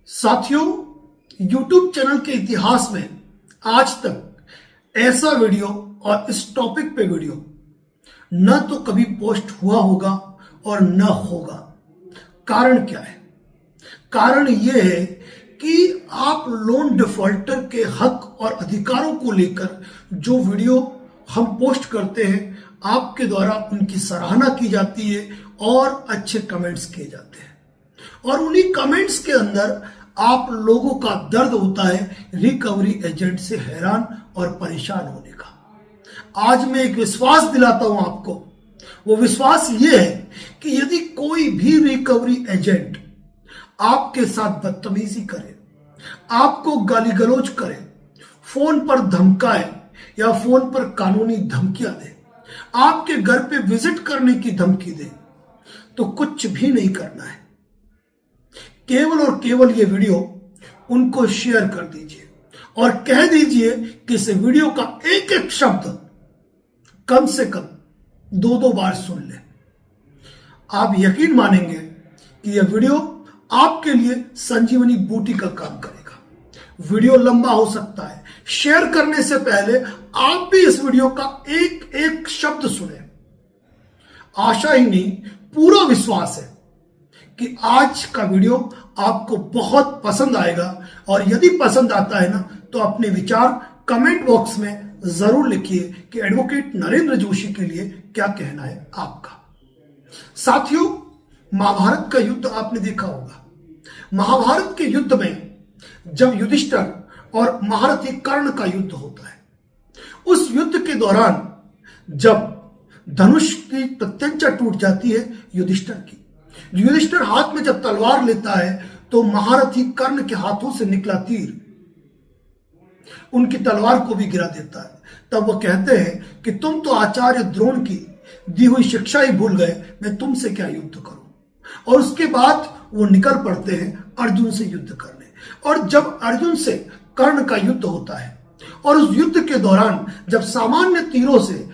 साथियों, YouTube channel के इतिहास में आज तक ऐसा वीडियो और इस टॉपिक पे वीडियो न तो कभी पोस्ट हुआ होगा और न होगा। कारण क्या है? कारण यह है कि आप लोन डिफॉल्टर के हक और अधिकारों को लेकर जो वीडियो हम पोस्ट करते हैं, आपके द्वारा उनकी सराहना की जाती है और अच्छे कमेंट्स किए जाते हैं, और उन्हीं कमेंट्स के अंदर आप लोगों का दर्द होता है रिकवरी एजेंट से हैरान और परेशान होने का। आज मैं एक विश्वास दिलाता हूं आपको। वो विश्वास ये है कि यदि कोई भी रिकवरी एजेंट आपके साथ बदतमीजी करे, आपको गाली गलौज करे, फोन पर धमकाए या फोन पर कानूनी धमकियां दे, आपके घर पे विजिट करने की धमकी दे, तो कुछ भी नहीं करना है। केवल और केवल ये वीडियो उनको शेयर कर दीजिए और कह दीजिए कि इस वीडियो का एक एक शब्द कम से कम 2-2 बार सुन ले। आप यकीन मानेंगे कि यह वीडियो आपके लिए संजीवनी बूटी का काम करेगा। वीडियो लंबा हो सकता है, शेयर करने से पहले आप भी इस वीडियो का एक एक शब्द सुने। आशा ही नहीं, पूरा विश्वास है कि आज का वीडियो आपको बहुत पसंद आएगा, और यदि पसंद आता है ना, तो अपने विचार कमेंट बॉक्स में जरूर लिखिए कि एडवोकेट नरेंद्र जोशी के लिए क्या कहना है आपका। साथियों, महाभारत का युद्ध आपने देखा होगा। महाभारत के युद्ध में जब युधिष्ठिर और महारथी कर्ण का युद्ध होता है, उस युद्ध के दौरान जब धनुष की प्रत्यंचा टूट जाती है युधिष्ठिर की, युधिष्ठिर हाथ में जब तलवार लेता है तो महारथी कर्ण के हाथों से निकला तीर उनकी तलवार को भी गिरा देता है। तब वो कहते हैं कि तुम तो आचार्य द्रोण की दी हुई शिक्षा ही भूल गए, मैं तुमसे क्या युद्ध करूं। और उसके बाद वो निकल पड़ते हैं अर्जुन से युद्ध करने। और जब अर्जुन से कर्ण का युद्ध होता है और उस युद्ध के दौरान जब सामान्य तीरों से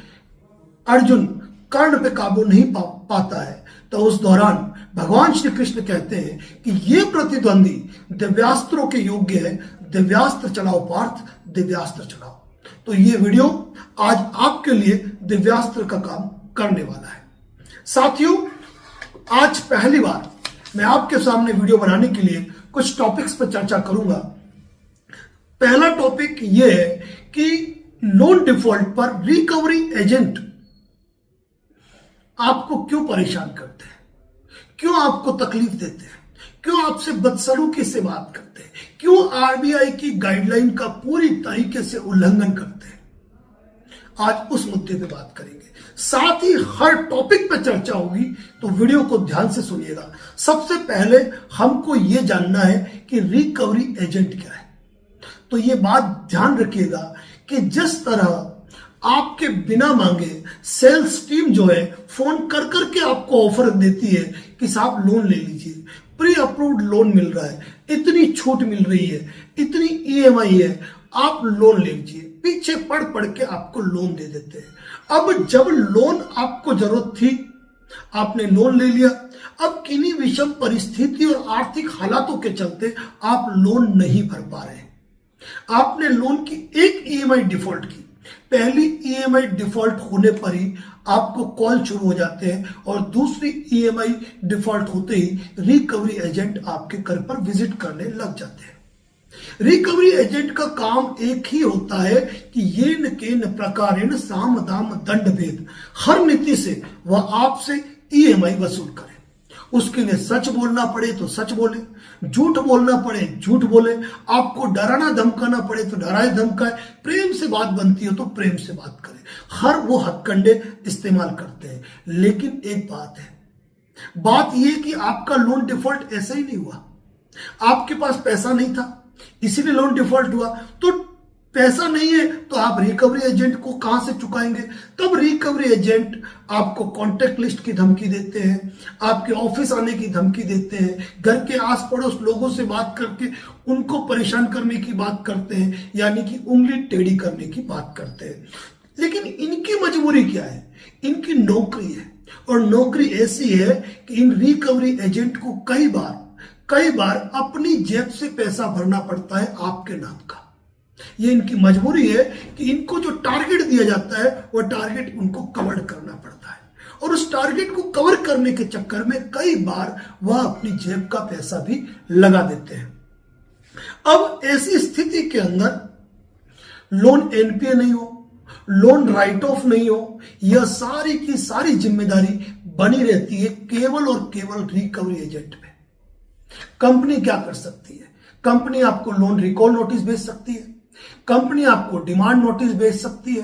अर्जुन कर्ण पे काबू नहीं पाता है, तो उस दौरान भगवान श्री कृष्ण कहते हैं कि ये प्रतिद्वंदी दिव्यास्त्रों के योग्य है, दिव्यास्त्र चलाओ पार्थ, दिव्यास्त्र चलाओ। तो ये वीडियो आज आपके लिए दिव्यास्त्र का काम करने वाला है। साथियों, आज पहली बार मैं आपके सामने वीडियो बनाने के लिए कुछ टॉपिक्स पर चर्चा करूंगा। पहला टॉपिक यह है कि लोन डिफॉल्ट पर रिकवरी एजेंट आपको क्यों परेशान करते हैं, क्यों आपको तकलीफ देते हैं, क्यों आपसे बदसलूकी से बात करते हैं, क्यों आरबीआई की गाइडलाइन का पूरी तरीके से उल्लंघन करते हैं। आज उस मुद्दे पे बात करेंगे। साथ ही हर टॉपिक पे चर्चा होगी, तो वीडियो को ध्यान से सुनिएगा। सबसे पहले हमको यह जानना है कि रिकवरी एजेंट क्या है। तो ये बात ध्यान रखिएगा कि जिस तरह आपके बिना मांगे सेल्स टीम जो है फोन कर करके आपको ऑफर देती है कि साहब लोन ले लीजिए, प्री अप्रूव्ड लोन मिल रहा है, इतनी छूट मिल रही है, इतनी ईएमआई है, आप लोन ले लीजिए, पीछे पढ़ पढ़ के आपको लोन दे देते हैं। अब जब लोन आपको जरूरत थी, आपने लोन ले लिया, अब किन्हीं विषम परिस्थिति और आर्थिक हालातों के चलते आप लोन नहीं भर पा रहे, आपने लोन की एक ईएमआई डिफॉल्ट की। पहली ईएमआई डिफॉल्ट होने पर ही आपको कॉल शुरू हो जाते हैं, और दूसरी ईएमआई डिफॉल्ट होते ही रिकवरी एजेंट आपके घर पर विजिट करने लग जाते हैं। रिकवरी एजेंट का काम एक ही होता है कि येन केन प्रकारेण साम दाम दंड भेद, हर नीति से वह आपसे ईएमआई वसूल करे। उसके लिए सच बोलना पड़े तो सच बोले, झूठ बोलना पड़े झूठ बोले, आपको डराना धमकाना पड़े तो डराए धमकाए, प्रेम से बात बनती हो तो प्रेम से बात करे, हर वो हथकंडे इस्तेमाल करते हैं। लेकिन एक बात है, बात यह कि आपका लोन डिफॉल्ट ऐसे ही नहीं हुआ। आपके पास पैसा नहीं था इसीलिए लोन डिफॉल्ट हुआ, तो पैसा नहीं है तो आप रिकवरी एजेंट को कहां से चुकाएंगे। तब रिकवरी एजेंट आपको कॉन्टेक्ट लिस्ट की धमकी देते हैं, आपके ऑफिस आने की धमकी देते हैं, घर के आस पड़ोस लोगों से बात करके उनको परेशान करने की बात करते हैं, यानी कि उंगली टेढ़ी करने की बात करते हैं। लेकिन इनकी मजबूरी क्या है? इनकी नौकरी है, और नौकरी ऐसी है कि इन रिकवरी एजेंट को कई बार कई बार अपनी जेब से पैसा भरना पड़ता है आपके नाम का। ये इनकी मजबूरी है कि इनको जो टारगेट दिया जाता है वो टारगेट उनको कवर करना पड़ता है, और उस टारगेट को कवर करने के चक्कर में कई बार वह अपनी जेब का पैसा भी लगा देते हैं। अब ऐसी स्थिति के अंदर लोन एनपीए नहीं हो, लोन राइट ऑफ नहीं हो, यह सारी की सारी जिम्मेदारी बनी रहती है केवल और केवल रिकवरी एजेंट पे। कंपनी क्या कर सकती है? कंपनी आपको लोन रिकॉल नोटिस भेज सकती है, कंपनी आपको डिमांड नोटिस भेज सकती है,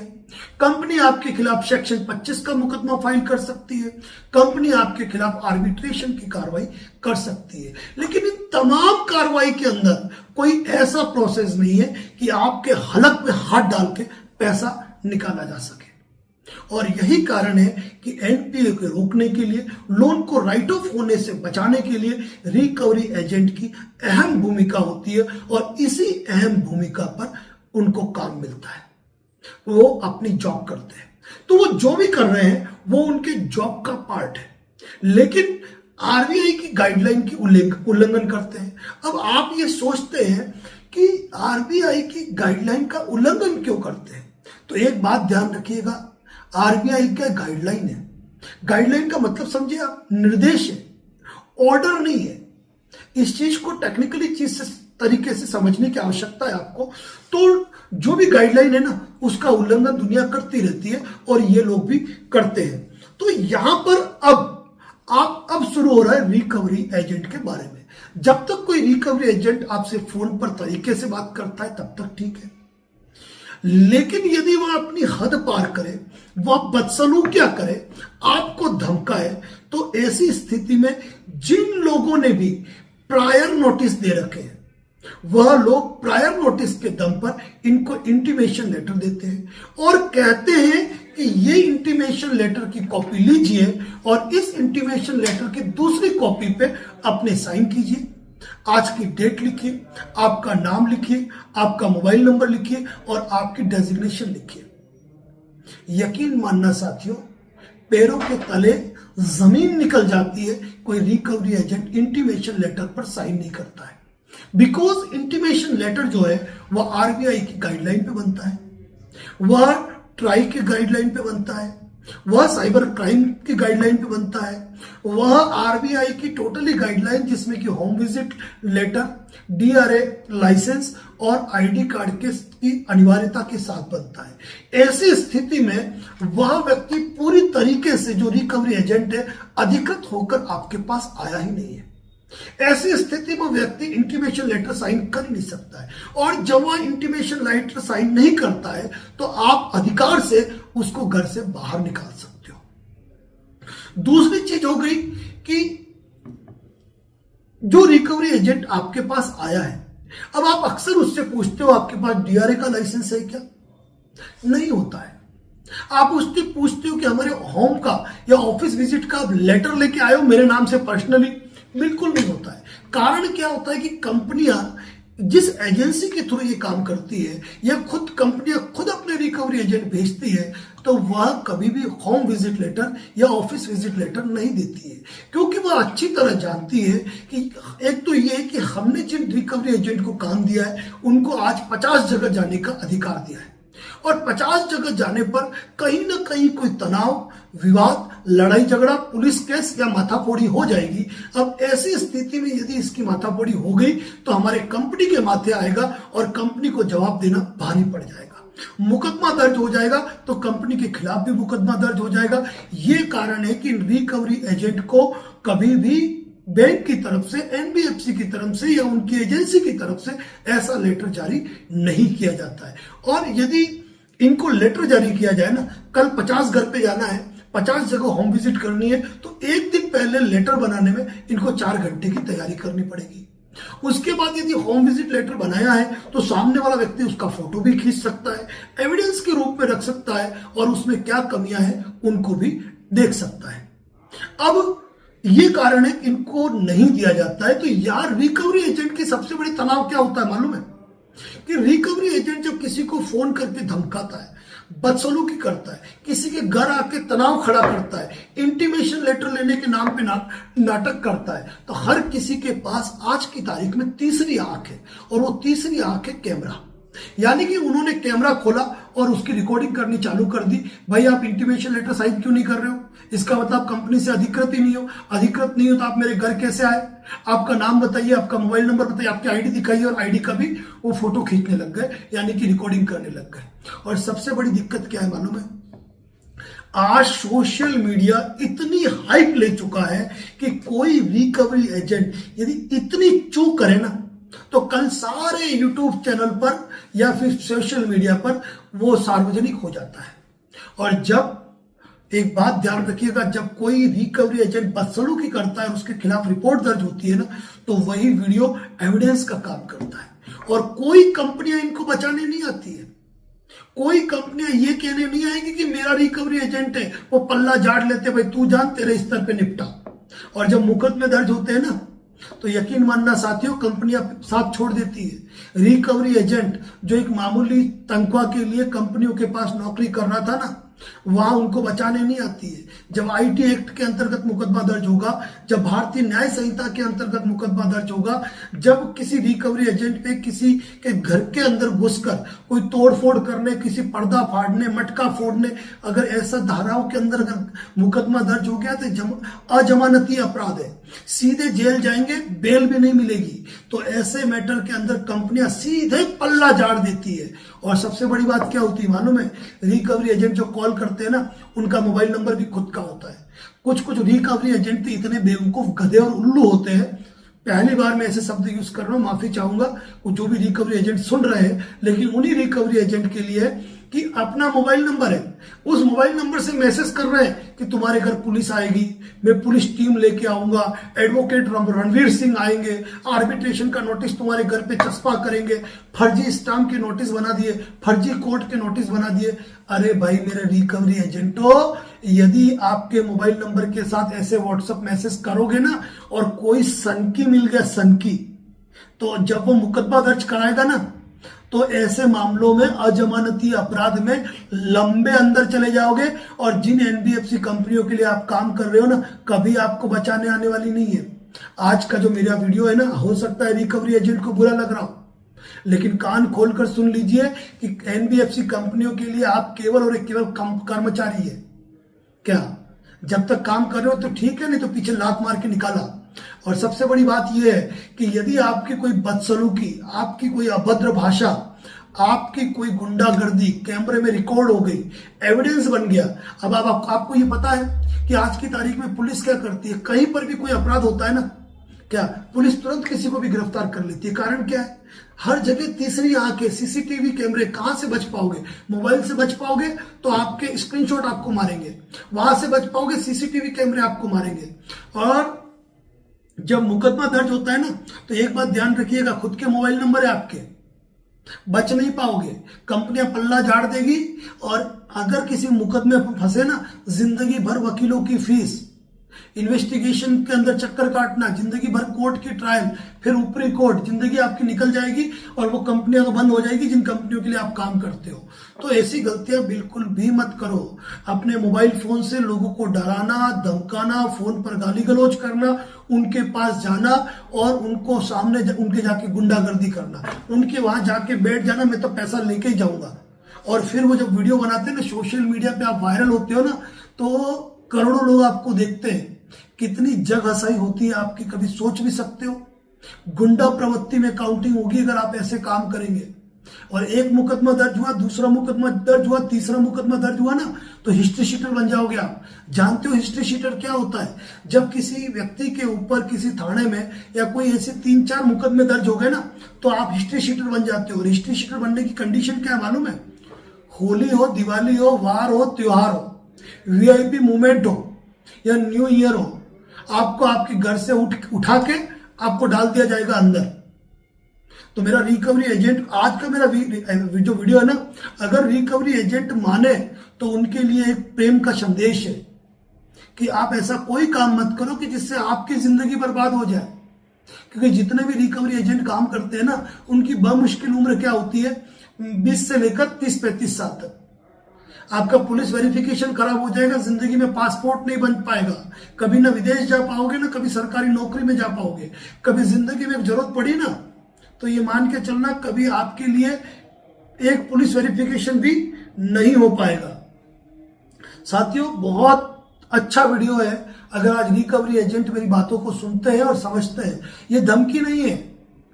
कंपनी आपके खिलाफ सेक्शन 25 का मुकदमा फाइल कर सकती है, कंपनी आपके खिलाफ आर्बिट्रेशन की कार्रवाई कर सकती है। लेकिन इन तमाम कार्रवाई के अंदर कोई ऐसा प्रोसेस नहीं है कि आपके हलक में हाथ डाल के पैसा निकाला जा सके। और यही कारण है कि एनपीए को रोकने के लिए, लोन को राइट ऑफ होने से बचाने के लिए रिकवरी एजेंट की अहम भूमिका होती है, और इसी अहम भूमिका पर उनको काम मिलता है। वो अपनी जॉब करते हैं, तो वो जो भी कर रहे हैं वो उनके जॉब का पार्ट है, लेकिन आरबीआई की गाइडलाइन की उल्लंघन करते हैं। अब आप ये सोचते हैं कि आरबीआई की गाइडलाइन का उल्लंघन क्यों करते हैं, तो एक बात ध्यान रखिएगा, आरबीआई का गाइडलाइन है। गाइडलाइन का मतलब समझिए आप, निर्देश है, ऑर्डर नहीं है। इस चीज को टेक्निकली तरीके से समझने की आवश्यकता है आपको। तो जो भी गाइडलाइन है ना, उसका उल्लंघन दुनिया करती रहती है, और ये लोग भी करते हैं। तो यहां पर अब शुरू हो रहा है रिकवरी एजेंट के बारे में। जब तक कोई रिकवरी एजेंट आपसे फोन पर तरीके से बात करता है तब तक ठीक है, लेकिन यदि वह अपनी हद पार करे, वह बदसलूकियां करे, आपको धमकाए, तो ऐसी स्थिति में जिन लोगों ने भी प्रायर नोटिस दे रखे हैं, वह लोग प्रायर नोटिस के दम पर इनको इंटीमेशन लेटर देते हैं और कहते हैं कि ये इंटीमेशन लेटर की कॉपी लीजिए और इस इंटीमेशन लेटर की दूसरी कॉपी पे अपने साइन कीजिए, आज की डेट लिखिए, आपका नाम लिखिए, आपका मोबाइल नंबर लिखिए और आपकी डेजिग्नेशन लिखिए। यकीन मानना साथियों, पैरों के तले जमीन निकल जाती है कोई रिकवरी एजेंट इंटीमेशन लेटर पर साइन नहीं करता है। बिकॉज इंटीमेशन लेटर जो है वह आरबीआई की गाइडलाइन पे बनता है, वह ट्राई की गाइडलाइन पे बनता है, वह साइबर क्राइम की गाइडलाइन पे बनता है, वह आरबीआई की टोटली गाइडलाइन जिसमें कि home visit letter, DRA license और आईडी कार्ड की अनिवार्यता के साथ बनता है। ऐसी स्थिति में वह व्यक्ति पूरी तरीके से जो रिकवरी एजेंट है अधिकृत होकर आपके पास आया ही नहीं है। ऐसी स्थिति में व्यक्ति इंटीमेशन लेटर साइन कर नहीं सकता है, और जब वह इंटीमेशन लेटर साइन नहीं करता है तो आप अधिकार से उसको घर से बाहर निकाल सकते हो। दूसरी चीज हो गई कि जो रिकवरी एजेंट आपके पास आया है, अब आप अक्सर उससे पूछते हो आपके पास डीआरए का लाइसेंस है क्या? नहीं होता है। आप उससे पूछते हो कि हमारे होम का या ऑफिस विजिट का लेटर लेके आए हो मेरे नाम से पर्सनली? बिल्कुल नहीं होता है। कारण क्या होता है कि कंपनियां जिस एजेंसी के थ्रू ये काम करती है या कंपनियां खुद अपने रिकवरी एजेंट भेजती है, तो वह कभी भी होम विजिट लेटर या ऑफिस विजिट लेटर नहीं देती है, क्योंकि वह अच्छी तरह जानती है कि एक तो ये कि हमने जिन रिकवरी एजेंट को काम दिया है उनको आज 50 जगह जाने का अधिकार दिया है, और 50 जगह जाने पर कहीं ना कहीं कोई तनाव, विवाद, लड़ाई झगड़ा, पुलिस केस या माथाफोड़ी हो जाएगी। अब ऐसी स्थिति में यदि इसकी माथाफोड़ी हो गई तो हमारे कंपनी के माथे आएगा और कंपनी को जवाब देना भारी पड़ जाएगा, मुकदमा दर्ज हो जाएगा, तो कंपनी के खिलाफ भी मुकदमा दर्ज हो जाएगा। ये कारण है कि रिकवरी एजेंट को कभी भी बैंक की तरफ से, एनबीएफसी की तरफ से या उनकी एजेंसी की तरफ से ऐसा लेटर जारी नहीं किया जाता है। और यदि इनको लेटर जारी किया जाए ना, कल 50 घर पे जाना है, 50 जगह होम विजिट करनी है, तो एक दिन पहले लेटर बनाने में इनको 4 घंटे की तैयारी करनी पड़ेगी। उसके बाद यदि होम विजिट लेटर बनाया है तो सामने वाला व्यक्ति उसका फोटो भी खींच सकता है, एविडेंस के रूप में रख सकता है, और उसमें क्या कमियां हैं उनको भी देख सकता है। अब ये कारण है इनको नहीं दिया जाता है। तो यार, रिकवरी एजेंट की सबसे बड़ी तनाव क्या होता है मालूम है? कि रिकवरी एजेंट जब किसी को फोन करके धमकाता है, बदसलूकी करता है, किसी के घर आके तनाव खड़ा करता है, इंटीमेशन लेटर लेने के नाम पे नाटक करता है, तो हर किसी के पास आज की तारीख में तीसरी आंख है, और वो तीसरी आंख है कैमरा। यानी कि उन्होंने कैमरा खोला और उसकी रिकॉर्डिंग करनी चालू कर दी। भाई आप इंटीमेशन लेटर साइन क्यों नहीं कर रहे हो? इसका मतलब कंपनी से अधिकृत ही नहीं हो। अधिकृत नहीं हो तो आप मेरे घर कैसे आए? आपका नाम बताइए, आपका मोबाइल नंबर बताइए, आपकी आईडी दिखाइए, और आईडी का भी वो फोटो खींचने लग गए, यानी कि रिकॉर्डिंग करने लग गए। और सबसे बड़ी दिक्कत क्या है मालूम है? आज सोशल मीडिया इतनी हाइप ले चुका है कि कोई रिकवरी एजेंट यदि इतनी चूक करे ना, तो कल सारे यूट्यूब चैनल पर या फिर सोशल मीडिया पर वो सार्वजनिक हो जाता है। और जब, एक बात ध्यान रखिएगा, जब कोई रिकवरी एजेंट बदसलूकी करता है, उसके खिलाफ रिपोर्ट दर्ज होती है ना, तो वही वीडियो एविडेंस का काम करता है। और कोई कंपनियां इनको बचाने नहीं आती है। कोई कंपनियां ये कहने नहीं आएगी कि मेरा रिकवरी एजेंट है, वो पल्ला झाड़ लेते, भाई तू जान, तेरे स्तर पे निपटा। और जब मुकदमे दर्ज होते हैं ना, तो यकीन मानना साथियों, कंपनियां साथ छोड़ देती है। रिकवरी एजेंट जो एक मामूली तनख्वाह के लिए कंपनियों के पास नौकरी कर रहा था ना, वहां उनको बचाने नहीं आती है। जब आईटी एक्ट के अंतर्गत मुकदमा दर्ज होगा, जब भारतीय न्याय संहिता के अंतर्गत मुकदमा दर्ज होगा, जब किसी रिकवरी एजेंट पे किसी के घर के अंदर घुसकर कोई तोड़फोड़ करने, किसी पर्दा फाड़ने, मटका फोड़ने, अगर ऐसा धाराओं के अंदर अगर मुकदमा दर्ज हो गया तो अजमानती अपराध है, सीधे जेल जाएंगे, बेल भी नहीं मिलेगी। तो ऐसे मैटर के अंदर कंपनियां सीधे पल्ला झाड़ देती है। और सबसे बड़ी बात क्या होती है मालूम है? रिकवरी एजेंट जो कॉल करते हैं ना, उनका मोबाइल नंबर भी खुद का होता है। कुछ रिकवरी एजेंट इतने बेवकूफ, गधे और उल्लू होते हैं। पहली बार मैं ऐसे शब्द यूज कर रहा हूं, माफी चाहूंगा जो भी रिकवरी एजेंट सुन रहे हैं, लेकिन उन्हीं रिकवरी एजेंट के लिए कि अपना मोबाइल नंबर है, उस मोबाइल नंबर से मैसेज कर रहे हैं कि तुम्हारे घर पुलिस आएगी, मैं पुलिस टीम लेके आऊंगा, एडवोकेट रणवीर सिंह आएंगे, आर्बिट्रेशन का नोटिस तुम्हारे घर पे चस्पा करेंगे, फर्जी स्टाम्प के नोटिस बना दिए, फर्जी कोर्ट के नोटिस बना दिए। अरे भाई मेरे रिकवरी एजेंटो, यदि आपके मोबाइल नंबर के साथ ऐसे व्हाट्सएप मैसेज करोगे ना, और कोई सनकी मिल गया, सनकी, तो जब वो मुकदमा दर्ज कराएगा ना, तो ऐसे मामलों में अजमानती अपराध में लंबे अंदर चले जाओगे। और जिन एनबीएफसी कंपनियों के लिए आप काम कर रहे हो ना, कभी आपको बचाने आने वाली नहीं है। आज का जो मेरा वीडियो है ना, हो सकता है रिकवरी एजेंट को बुरा लग रहा हो, लेकिन कान खोलकर सुन लीजिए कि एनबीएफसी कंपनियों के लिए आप केवल और केवल कर्मचारी है। क्या जब तक काम कर रहे हो तो ठीक है, नहीं तो पीछे लात मार के निकाला। और सबसे बड़ी बात यह है कि यदि आपकी कोई बदसलूकी, आपकी कोई अभद्र भाषा, आपकी कोई गुंडागर्दी कैमरे में रिकॉर्ड हो गई, एविडेंस बन गया। अब आपको ये पता है कि आज की तारीख में पुलिस क्या करती है? कहीं पर भी कोई अपराध होता है ना, क्या पुलिस तुरंत किसी को भी गिरफ्तार कर लेती है। कारण क्या है? हर जगह तीसरी आंखें, सीसीटीवी कैमरे। कहां से बच पाओगे? मोबाइल से बच पाओगे तो आपके स्क्रीनशॉट आपको मारेंगे, वहां से बच पाओगे सीसीटीवी कैमरे आपको मारेंगे। और जब मुकदमा दर्ज होता है ना, तो एक बात ध्यान रखिएगा, खुद के मोबाइल नंबर है आपके, बच नहीं पाओगे, कंपनियां पल्ला झाड़ देगी। और अगर किसी मुकदमे में फंसे ना, जिंदगी भर वकीलों की फीस, इन्वेस्टिगेशन के अंदर चक्कर काटना, जिंदगी भर कोर्ट की ट्रायल, फिर ऊपरी कोर्ट, जिंदगी आपकी निकल जाएगी और वो कंपनियां तो बंद हो जाएगी जिन कंपनियों के लिए आप काम करते हो। तो ऐसी गलतियां बिल्कुल भी मत करो। अपने मोबाइल फोन से लोगों को डराना, धमकाना, फोन पर गाली गलौज करना, उनके पास जाना और उनको सामने उनके जाके गुंडागर्दी करना, उनके वहां जाके बैठ जाना, मैं तो पैसा लेके ही जाऊंगा। और फिर वो जब वीडियो बनाते हैं ना, सोशल मीडिया पे आप वायरल होते हो ना, तो करोड़ों लोग आपको देखते हैं। कितनी जग हंसाई होती है आपकी, कभी सोच भी सकते हो? गुंडा प्रवृत्ति में काउंटिंग होगी अगर आप ऐसे काम करेंगे। और एक मुकदमा दर्ज हुआ, दूसरा मुकदमा दर्ज हुआ, तीसरा मुकदमा दर्ज हुआ ना, तो हिस्ट्री शीटर बन जाओगे आप। जानते हो हिस्ट्री शीटर क्या होता है? जब किसी व्यक्ति के ऊपर किसी थाने में या कोई ऐसे 3-4 मुकदमे दर्ज हो गए ना, तो आप हिस्ट्री शीटर बन जाते हो। और हिस्ट्री शीटर बनने की कंडीशन क्या है मालूम है? होली हो, दिवाली हो, वार हो, त्योहार हो, वीआईपी मूवमेंट हो या न्यू ईयर हो, आपको आपके घर से उठा के आपको डाल दिया जाएगा अंदर। तो मेरा रिकवरी एजेंट, आज का मेरा जो वीडियो है ना, अगर रिकवरी एजेंट माने तो उनके लिए एक प्रेम का संदेश है कि आप ऐसा कोई काम मत करो कि जिससे आपकी जिंदगी बर्बाद हो जाए। क्योंकि जितने भी रिकवरी एजेंट काम करते हैं ना, उनकी बमुश्किल उम्र क्या होती है? 20 से लेकर 30-35 साल तक। आपका पुलिस वेरिफिकेशन खराब हो जाएगा, जिंदगी में पासपोर्ट नहीं बन पाएगा, कभी ना विदेश जा पाओगे, ना कभी सरकारी नौकरी में जा पाओगे। कभी जिंदगी में जरूरत पड़ी ना, तो ये मान के चलना कभी आपके लिए एक पुलिस वेरिफिकेशन भी नहीं हो पाएगा। साथियों, बहुत अच्छा वीडियो है। अगर आज रिकवरी एजेंट मेरी बातों को सुनते हैं और समझते हैं, ये धमकी नहीं है,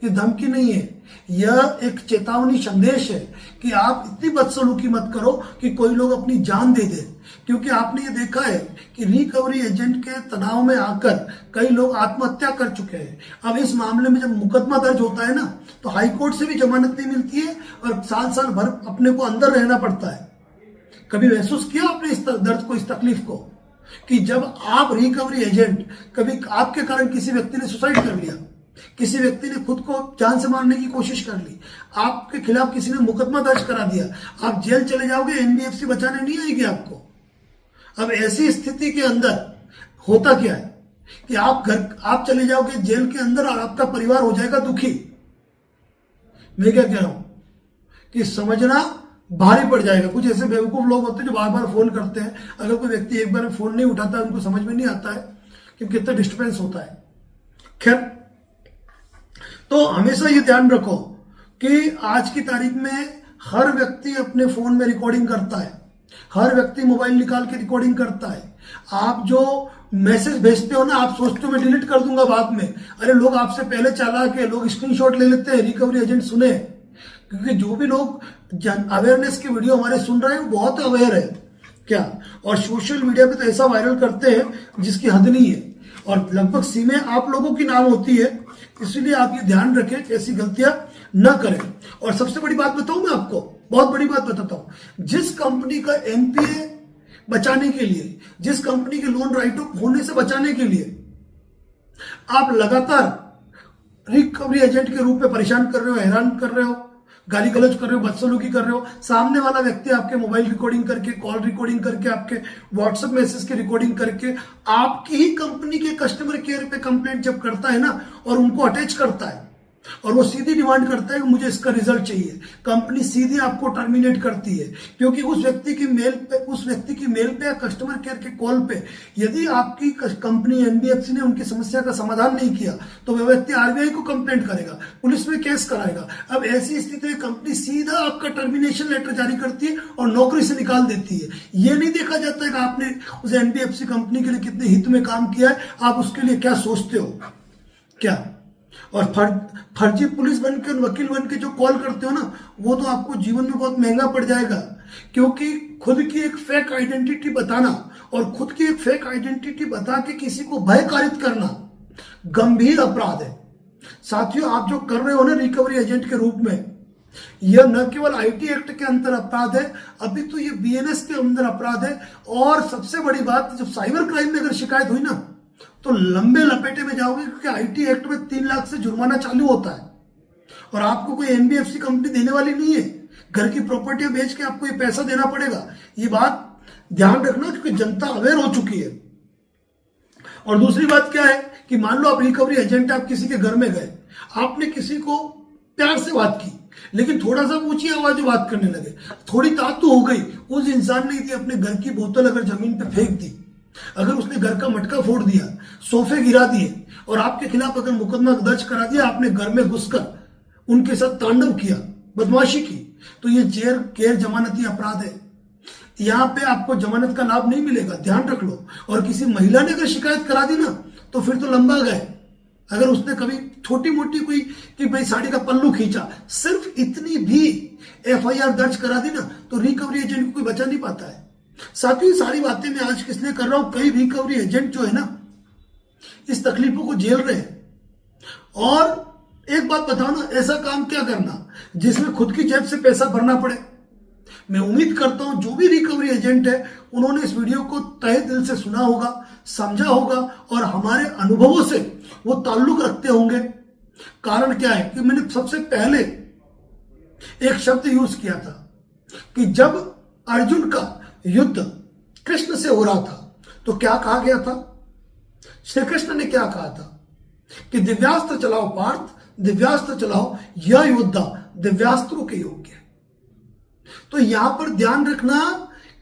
ये धमकी नहीं है, यह एक चेतावनी संदेश है कि आप इतनी बदसलूकी मत करो कि कोई लोग अपनी जान दे दे। क्योंकि आपने ये देखा है कि रिकवरी एजेंट के तनाव में आकर कई लोग आत्महत्या कर चुके हैं। अब इस मामले में जब मुकदमा दर्ज होता है ना, तो हाईकोर्ट से भी जमानत नहीं मिलती है और साल साल भर अपने को अंदर रहना पड़ता है। कभी महसूस किया आपने इस दर्द को, इस तकलीफ को, कि जब आप रिकवरी एजेंट, कभी आपके कारण किसी व्यक्ति ने सुसाइड कर लिया, किसी व्यक्ति ने खुद को जान से मारने की कोशिश कर ली, आपके खिलाफ किसी ने मुकदमा दर्ज करा दिया, आप जेल चले जाओगे, एनबीएफसी बचाने नहीं आएगी आपको। अब ऐसी स्थिति के अंदर होता क्या है कि आप चले जाओगे जेल के अंदर और आपका परिवार हो जाएगा दुखी। मैं क्या कह रहा हूं कि समझना भारी पड़ जाएगा। कुछ ऐसे बेवकूफ लोग होते हैं जो बार बार फोन करते हैं, अगर कोई व्यक्ति एक बार फोन नहीं उठाता, उनको समझ में नहीं आता है कि कितना डिस्टर्बेंस होता है। खैर, तो हमेशा ये ध्यान रखो कि आज की तारीख में हर व्यक्ति अपने फोन में रिकॉर्डिंग करता है, हर व्यक्ति मोबाइल निकाल के रिकॉर्डिंग करता है। आप जो मैसेज भेजते हो ना, आप सोचते हो मैं डिलीट कर दूंगा बाद में, अरे लोग आपसे पहले चालाक है, लोग स्क्रीनशॉट ले लेते हैं। रिकवरी एजेंट सुने, क्योंकि जो भी लोग अवेयरनेस की वीडियो हमारे सुन रहे हैं वो बहुत अवेयर है क्या, और सोशल मीडिया पे तो ऐसा वायरल करते हैं जिसकी हद नहीं है, और लगभग सीमें आप लोगों की नाम होती है। इसलिए आप ये ध्यान रखें कि ऐसी गलतियां न करें। और सबसे बड़ी बात बताऊं मैं आपको, बहुत बड़ी बात बताता हूं, जिस कंपनी का एनपीए बचाने के लिए, जिस कंपनी के लोन राइट ऑफ होने से बचाने के लिए आप लगातार रिकवरी एजेंट के रूप में परेशान कर रहे हो, हैरान कर रहे हो, गाली गलौज कर रहे हो, बदसलूकी कर रहे हो, सामने वाला व्यक्ति आपके मोबाइल रिकॉर्डिंग करके, कॉल रिकॉर्डिंग करके, आपके व्हाट्सएप मैसेज की रिकॉर्डिंग करके आपकी ही कंपनी के कस्टमर केयर पे कंप्लेंट जब करता है ना, और उनको अटैच करता है, और वो सीधी डिमांड करता है कि मुझे इसका रिजल्ट चाहिए, कंपनी सीधी आपको टर्मिनेट करती है। क्योंकि उस व्यक्ति की मेल पे या कस्टमर केयर के कॉल पे यदि आपकी कंपनी एनबीएफसी ने उनकी समस्या का समाधान नहीं किया, तो वह व्यक्ति आरबीआई को कंप्लेंट करेगा, पुलिस में केस कराएगा। अब ऐसी स्थिति में कंपनी सीधा आपका टर्मिनेशन लेटर जारी करती है और नौकरी से निकाल देती है। ये नहीं देखा जाता है कि आपने उस एनबीएफसी कंपनी के लिए कितने हित में काम किया है, आप उसके लिए क्या सोचते हो क्या। और फर्जी पुलिस बनके और वकील बनके जो कॉल करते हो ना, वो तो आपको जीवन में बहुत महंगा पड़ जाएगा। क्योंकि खुद की एक फेक आइडेंटिटी बताना और खुद की एक फेक आइडेंटिटी बता के किसी को भयकारित करना गंभीर अपराध है। साथियों, आप जो कर रहे हो ना रिकवरी एजेंट के रूप में, यह न केवल आईटी एक्ट के अंदर अपराध है, अभी तो ये बीएनएस के अंदर अपराध है। और सबसे बड़ी बात, जब साइबर क्राइम में अगर शिकायत हुई ना, तो लंबे लपेटे में जाओगे, क्योंकि आईटी एक्ट में 3 लाख से जुर्माना चालू होता है, और आपको कोई एनबीएफसी कंपनी देने वाली नहीं है। घर की प्रॉपर्टी बेच के आपको ये पैसा देना पड़ेगा। ये बात ध्यान रखना, क्योंकि जनता अवेयर हो चुकी है। और दूसरी बात क्या है कि मान लो आप रिकवरी एजेंट, आप किसी के घर में गए, आपने किसी को प्यार से बात की, लेकिन थोड़ा सा ऊंची आवाज में बात करने लगे, थोड़ी तातू हो गई, उस इंसान ने यदि अपने घर की बोतल अगर जमीन पे फेंक दी, अगर उसने घर का मटका फोड़ दिया, सोफे गिरा दिए, और आपके खिलाफ अगर मुकदमा दर्ज करा दिया, आपने घर में घुसकर उनके साथ तांडव किया, बदमाशी की, तो ये गैर जमानती अपराध है। यहां पे आपको जमानत का लाभ नहीं मिलेगा, ध्यान रख लो। और किसी महिला ने अगर शिकायत करा दी ना, तो फिर तो लंबा गए। अगर उसने कभी छोटी मोटी कोई कि भाई साड़ी का पल्लू खींचा, सिर्फ इतनी भी एफआईआर दर्ज करा दी ना, तो रिकवरी एजेंट को कोई बचा नहीं पाता है। साथियों, सारी बातें मैं आज किस लिए कर रहा हूं, कई रिकवरी एजेंट जो है ना, इस तकलीफों को झेल रहे हैं। और एक बात बताओ ना, ऐसा काम क्या करना जिसमें खुद की जेब से पैसा भरना पड़े। मैं उम्मीद करता हूं जो भी रिकवरी एजेंट है, उन्होंने इस वीडियो को तहे दिल से सुना होगा, समझा होगा, और हमारे अनुभवों से वो ताल्लुक रखते होंगे। कारण क्या है कि मैंने सबसे पहले एक शब्द यूज किया था कि जब अर्जुन का युद्ध कृष्ण से हो रहा था, तो क्या कहा गया था, श्री कृष्ण ने क्या कहा था कि दिव्यास्त्र चलाओ पार्थ, दिव्यास्त्र चलाओ, यह योद्धा दिव्यास्त्रों के योग्य है। तो यहां पर ध्यान रखना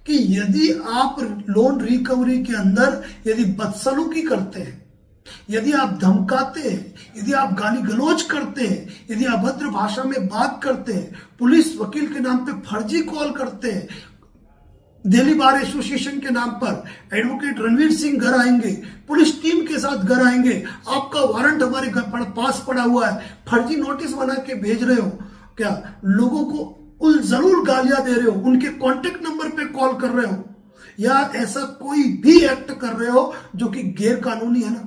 कि यदि आप लोन रिकवरी के अंदर यदि बदसलूकी करते हैं, यदि आप धमकाते हैं, यदि आप गाली गलौज करते हैं, यदि अभद्र भाषा में बात करते हैं, पुलिस वकील के नाम पे फर्जी कॉल करते हैं, दिल्ली बार एसोसिएशन के नाम पर एडवोकेट रणवीर सिंह घर आएंगे, पुलिस टीम के साथ घर आएंगे, आपका वारंट हमारे घर पास पड़ा हुआ है, फर्जी नोटिस बना के भेज रहे हो, क्या लोगों को जरूर गालियां दे रहे हो, उनके कॉन्टेक्ट नंबर पे कॉल कर रहे हो, या ऐसा कोई भी एक्ट कर रहे हो जो कि गैर कानूनी है ना,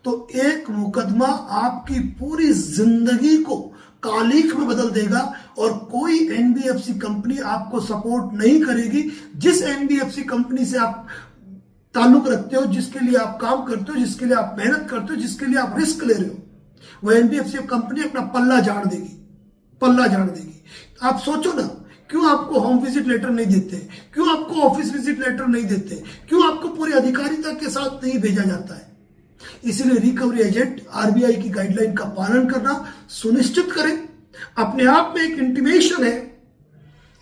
तो एक मुकदमा आपकी पूरी जिंदगी को कालीख में बदल देगा और कोई एनबीएफसी कंपनी आपको सपोर्ट नहीं करेगी। जिस एनबीएफसी कंपनी से आप ताल्लुक रखते हो, जिसके लिए आप काम करते हो, जिसके लिए आप मेहनत करते हो, जिसके लिए आप रिस्क ले रहे हो, वह एनबीएफसी कंपनी अपना पल्ला झाड़ देगी, पल्ला झाड़ देगी। आप सोचो ना, क्यों आपको होम विजिट लेटर नहीं देते, क्यों आपको ऑफिस विजिट लेटर नहीं देते, क्यों आपको पूरी अधिकारिता के साथ नहीं भेजा जाता है। इसीलिए रिकवरी एजेंट आरबीआई की गाइडलाइन का पालन करना सुनिश्चित करें। अपने आप में एक इंटीमेशन है,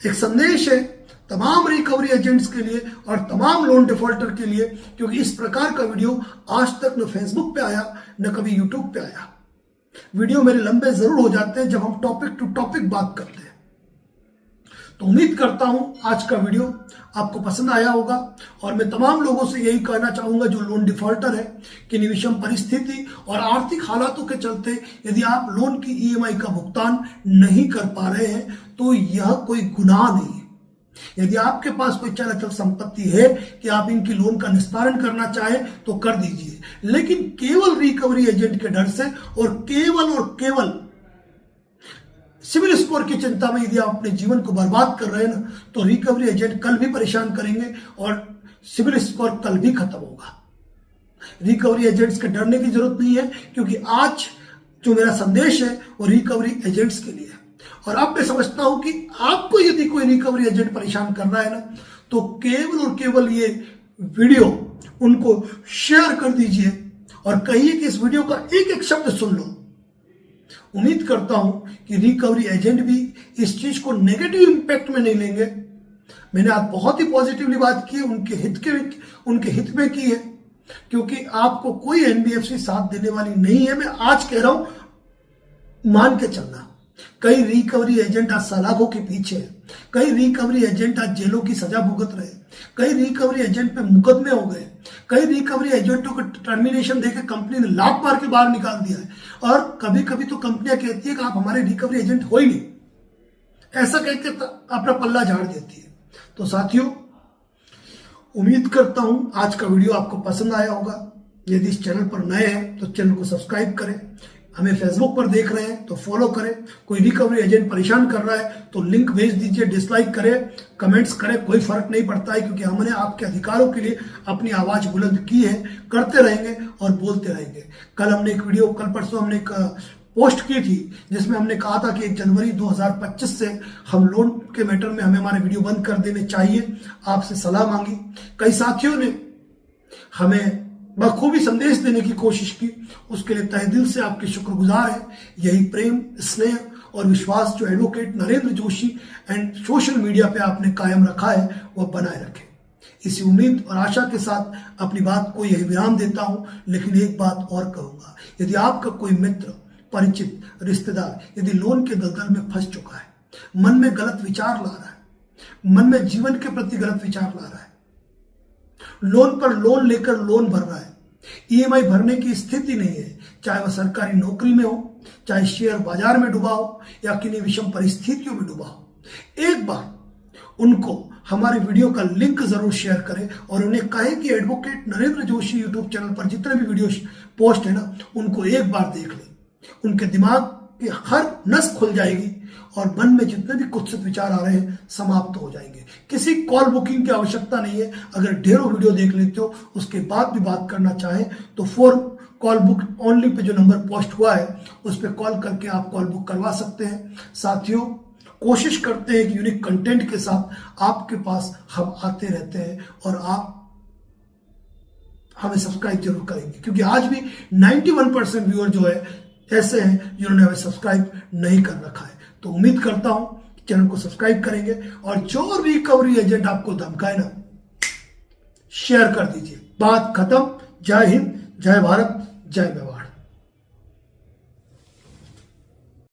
एक संदेश है तमाम रिकवरी एजेंट्स के लिए और तमाम लोन डिफॉल्टर के लिए, क्योंकि इस प्रकार का वीडियो आज तक न फेसबुक पे आया न कभी यूट्यूब पे आया। वीडियो मेरे लंबे जरूर हो जाते हैं जब हम टॉपिक टू टॉपिक बात करते हैं। तो उम्मीद करता हूं आज का वीडियो आपको पसंद आया होगा और मैं तमाम लोगों से यही कहना चाहूंगा जो लोन डिफॉल्टर है कि विषम परिस्थिति और आर्थिक हालातों के चलते यदि आप लोन की ईएमआई का भुगतान नहीं कर पा रहे हैं तो यह कोई गुनाह नहीं है। यदि आपके पास कोई चल अचल संपत्ति है कि आप इनकी लोन का निस्तारण करना चाहें तो कर दीजिए, लेकिन केवल रिकवरी एजेंट के डर से और केवल सिविल स्कोर की चिंता में यदि आप अपने जीवन को बर्बाद कर रहे हैं ना, तो रिकवरी एजेंट कल भी परेशान करेंगे और सिविल स्कोर कल भी खत्म होगा। रिकवरी एजेंट्स के डरने की जरूरत नहीं है, क्योंकि आज जो मेरा संदेश है वो रिकवरी एजेंट्स के लिए है। और अब मैं समझता हूं कि आपको यदि कोई रिकवरी एजेंट परेशान कर रहा है ना, तो केवल और केवल ये वीडियो उनको शेयर कर दीजिए और कहिए कि इस वीडियो का एक एक शब्द सुन लो। उम्मीद करता हूं कि रिकवरी एजेंट भी इस चीज को नेगेटिव इंपैक्ट में नहीं लेंगे। मैंने आज बहुत ही पॉजिटिवली बात की है, उनके हित में की है, क्योंकि आपको कोई एनबीएफसी साथ देने वाली नहीं है। मैं आज कह रहा हूं, मान के चलना। कई रिकवरी एजेंट आज सलाखों के पीछे है, कई रिकवरी एजेंट आज जेलों की सजा भुगत रहे, कई रिकवरी एजेंट पे मुकदमे हो गए, कई रिकवरी एजेंटों को टर्मिनेशन देकर कंपनी ने लात मार के बाहर निकाल दिया है। और कभी कभी तो कंपनियां कहती है कि आप हमारे रिकवरी एजेंट हो ही नहीं, ऐसा कहकर अपना पल्ला झाड़ देती है। तो साथियों, उम्मीद करता हूं आज का वीडियो आपको पसंद आया होगा। यदि इस चैनल पर नए हैं तो चैनल को सब्सक्राइब करें, हमें फेसबुक पर देख रहे हैं तो फॉलो करें, कोई रिकवरी एजेंट परेशान कर रहा है तो लिंक भेज दीजिए, डिसलाइक करें, कमेंट्स करें, कोई फर्क नहीं पड़ता है, क्योंकि हमने आपके अधिकारों के लिए अपनी आवाज बुलंद की है, करते रहेंगे और बोलते रहेंगे। कल परसों हमने एक पोस्ट की थी जिसमें हमने कहा था कि 1 जनवरी 2025 से हम लोन के मैटर में हमें हमारे वीडियो बंद कर देने चाहिए। आपसे सलाह मांगी, कई साथियों ने हमें बखूबी संदेश देने की कोशिश की, उसके लिए तहे दिल से आपके शुक्रगुजार है। यही प्रेम, स्नेह और विश्वास जो advocate Narendra Joshi and social media पे आपने कायम रखा है वो बनाए रखें। इसी उम्मीद और आशा के साथ अपनी बात को यही विराम देता हूं, लेकिन एक बात और कहूंगा, यदि आपका कोई मित्र, परिचित, रिश्तेदार यदि लोन के दलदल में फंस चुका है, मन में गलत विचार ला रहा है, मन में जीवन के प्रति गलत विचार ला रहा है, लोन पर लोन लेकर लोन भर रहा है, ईएमआई भरने की स्थिति नहीं है, चाहे वह सरकारी नौकरी में हो, चाहे शेयर बाजार में डूबा हो या किन्हीं विषम परिस्थितियों में डूबा हो, एक बार उनको हमारे वीडियो का लिंक जरूर शेयर करें और उन्हें कहें कि advocate Narendra Joshi YouTube channel पर जितने भी वीडियो पोस्ट है ना, उनको एक बार देख लें। उनके दिमाग की हर नस खुल जाएगी और मन में जितने भी कुत्सित विचार आ रहे हैं समाप्त हो जाएंगे। किसी कॉल बुकिंग की आवश्यकता नहीं है। अगर ढेरों वीडियो देख लेते हो, उसके बाद भी बात करना चाहे तो 4 कॉल बुक ओनली पे जो नंबर पोस्ट हुआ है उस पर कॉल करके आप कॉल बुक करवा सकते हैं। साथियों, कोशिश करते हैं कि यूनिक कंटेंट के साथ आपके पास हम आते रहते हैं और आप हमें सब्सक्राइब जरूर करेंगे, क्योंकि आज भी 91% व्यूअर जो है ऐसे हैं जिन्होंने हमें सब्सक्राइब नहीं कर रखा है। तो उम्मीद करता हूं चैनल को सब्सक्राइब करेंगे और जो भी कवरी एजेंट आपको धमकाए ना, शेयर कर दीजिए। बात खत्म। जय हिंद, जय भारत, जय व्यवस्था।